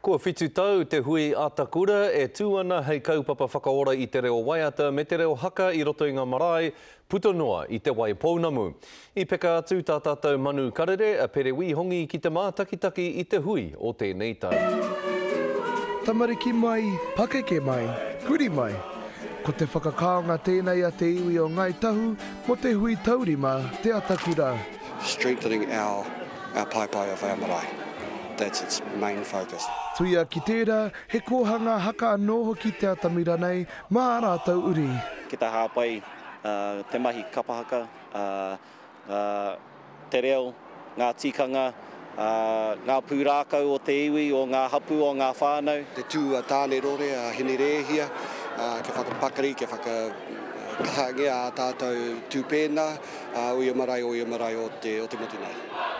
Kua whitu tau te hui Atakura e tūana hei kaupapa whakaora i te reo waiata me te reo haka i roto i ngā marae puta noa i te wai pounamu. I peka atu tā tātou manu karere a pere wihongi ki te mātakitaki i te hui o tēnei tau. Tamariki mai, pakeke mai, kuri mai. Ko te whakakaonga tēnei a te iwi o Ngai Tahu mo te hui taurima te Atakura. Strengthening our paipai of our marae. That's its main focus. Tuia ki tērā, he kōhanga haka anoho ki te atamira nei, mā rātou uri. Ki tā hāpai, te mahi kapahaka, te reo, ngā tikanga, ngā pūrākau o te iwi o ngā hapu o ngā whānau. Te tū a tāne rore a hene rehia, ke whakapakari, ke whakahange a tātou tūpēna, oia marae o te motu nei.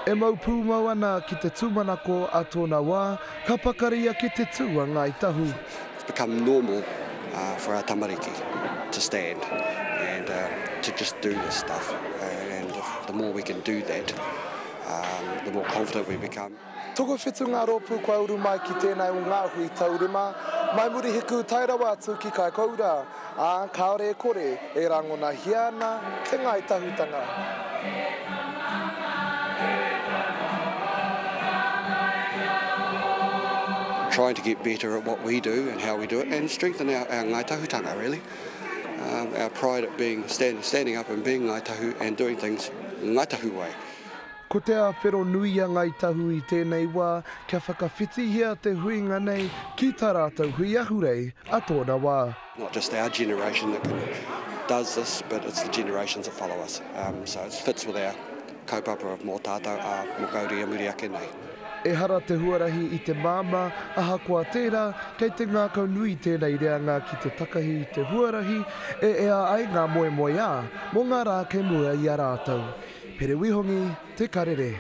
E mau pūmau ana ki te tūmanako a tōna wā, ka pakaria ki te tūa Ngai Tahu. It's become normal for our tamariki to stand and to just do this stuff. And the more we can do that, the more confident we become. Toko whetu ngā rōpū kua uru mai ki tēnei o ngā hui taurima, mai muri hiku tairawa atu ki kai koura, kaore e kore e rangona hiana te Ngai Tahutanga. Trying to get better at what we do and how we do it and strengthen our Ngai Tahutanga really. Our pride at being standing up and being Ngai Tahu and doing things Ngai Tahu way. Ko te awhero nui a Ngai Tahu i tēnei wā, kia whakawhitihia te huinga nei ki tā rātou hui ahurei a tōna wā. Not just our generation that does this, but it's the generations that follow us. So it fits with our kaupapa of mō tātou a mō kauri a muri ake nei. E hara te huarahi i te māma, aha kua tērā, kei te ngākau nui tēnei reanga ki te takahi i te huarahi, e ea ai ngā moe moe ā, mō ngā rā ke mua i a rātou. Pere wihongi, te karere.